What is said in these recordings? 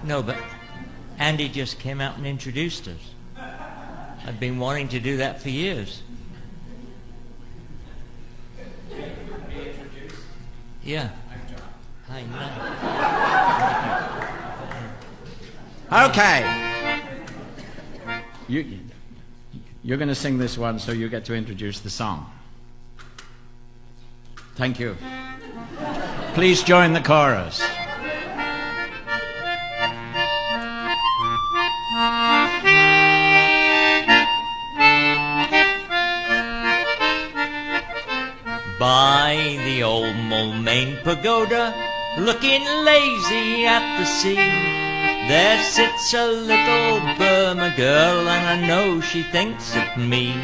No, but Andy just came out and introduced us. I've been wanting to do that for years. Yeah. I know. Okay. You're going to sing this one, so you get to introduce the song. Thank you. Please join the chorus. By the old Mulmain Pagoda, looking lazy at the sea, there sits a little Burma girl, and I know she thinks of me.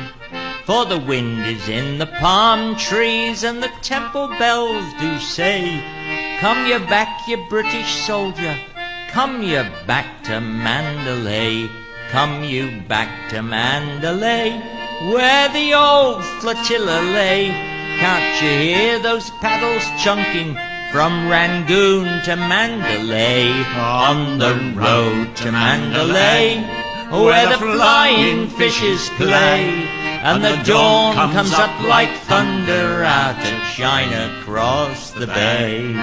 For the wind is in the palm trees, and the temple bells do say, come you back, you British soldier, come you back to Mandalay, come you back to Mandalay, where the old flotilla lay. Can't you hear those paddles chunking from Rangoon to Mandalay, on the road to Mandalay, where the flying fishes play, and the dawn comes up like thunder out of China across the bay.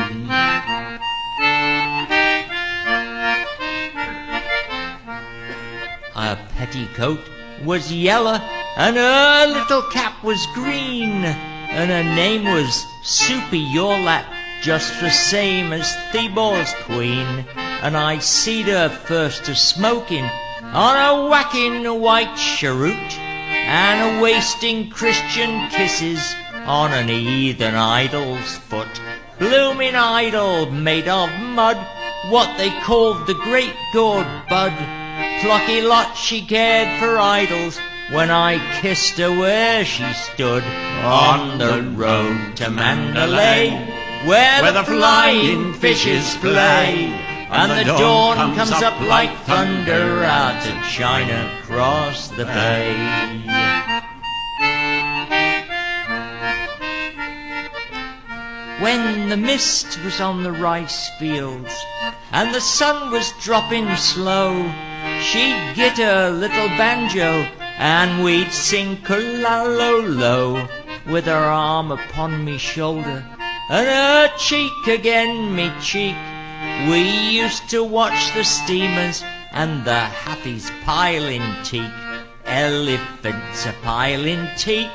Her petticoat was yellow, and her little cap was green, and her name was Soupy Yorlat, just the same as Thebor's queen. And I seed her first a smoking on a whacking white cheroot, and a wasting Christian kisses on an heathen idol's foot. Blooming idol made of mud, what they called the great gourd bud. Plucky lot she cared for idols, when I kissed her where she stood, on the road to Mandalay, where the flying fishes play, and the dawn comes up like thunder out of China across the bay. When the mist was on the rice fields, and the sun was dropping slow, she'd get her little banjo, and we'd sing Kulalolo, with her arm upon me shoulder, and her cheek again me cheek. We used to watch the steamers and the happies piling teak, elephants a piling teak,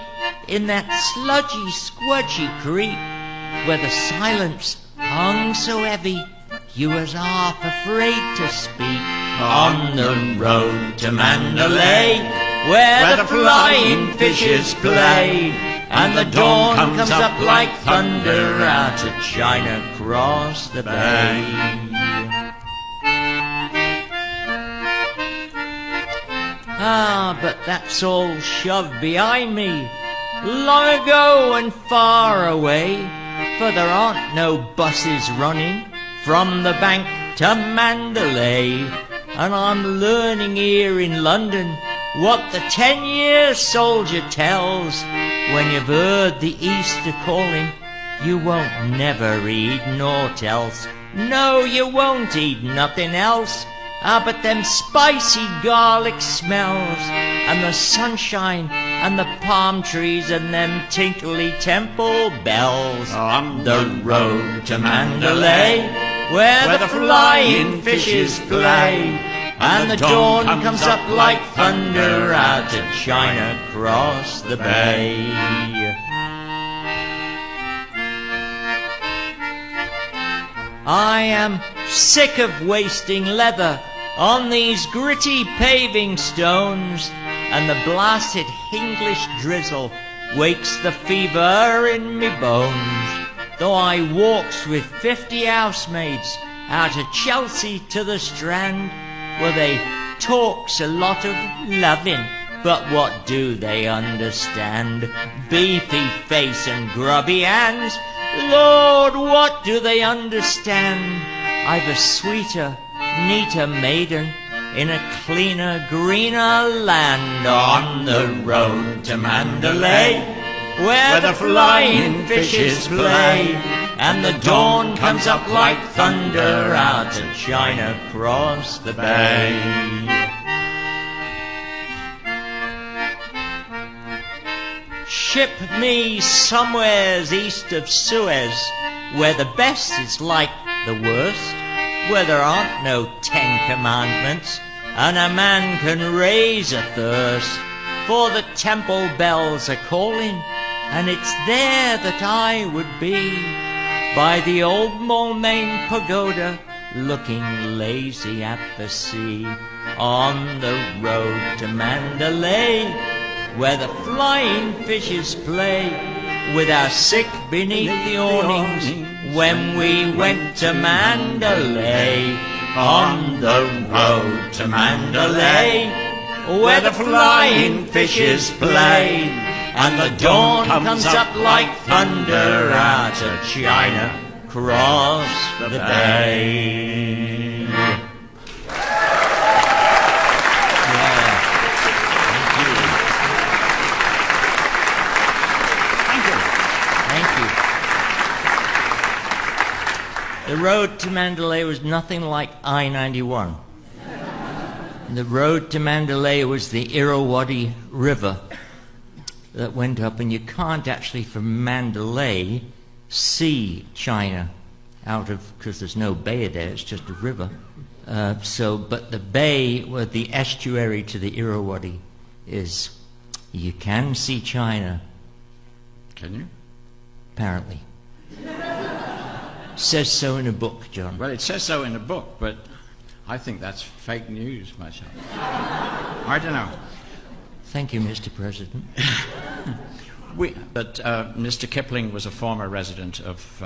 in that sludgy, squudgy creek, where the silence hung so heavy, you was half afraid to speak. On the road to Mandalay, where the flying fishes play, and the dawn comes up like thunder out of China across the bay. Ah, but that's all shoved behind me, long ago and far away, for there aren't no buses running from the bank to Mandalay. And I'm learning here in London what the 10-year soldier tells. When you've heard the Easter calling, you won't never eat naught else. No, you won't eat nothing else. Ah, but them spicy garlic smells, and the sunshine, and the palm trees, and them tinkly temple bells. On the road to Mandalay, where the flying fishes play, and the dawn comes up like thunder out of China across the bay. I am sick of wasting leather on these gritty paving stones, and the blasted English drizzle wakes the fever in me bones. Though I walks with 50 housemaids out of Chelsea to the Strand, where they talks a lot of loving, but what do they understand? Beefy face and grubby hands, Lord, what do they understand? I've a sweeter, neater maiden in a cleaner, greener land. On the road to Mandalay, where the flying fishes play, and the dawn comes up like thunder out of China across the bay. Ship me somewheres east of Suez, where the best is like the worst, where there aren't no 10 commandments, and a man can raise a thirst, for the temple bells are calling, and it's there that I would be, by the old Moulmein pagoda, looking lazy at the sea, on the road to Mandalay, where the flying fishes play, with our sick beneath the awnings, when we went to Mandalay, on the road to Mandalay, where the flying fishes play, and the dawn comes up like thunder out of China across the bay. The road to Mandalay was nothing like I-91. The road to Mandalay was the Irrawaddy River that went up, and you can't actually from Mandalay see China because there's no bay there, it's just a river. But the bay, where the estuary to the Irrawaddy is, you can see China. Can you? Apparently. Says so in a book, John. Well, it says so in a book, but I think that's fake news myself. I don't know. Thank you, Mr. President. But Mr. Kipling was a former resident of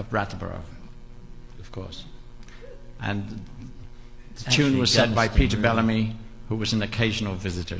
Brattleboro, of course. And the tune was said by Peter Bellamy, who was an occasional visitor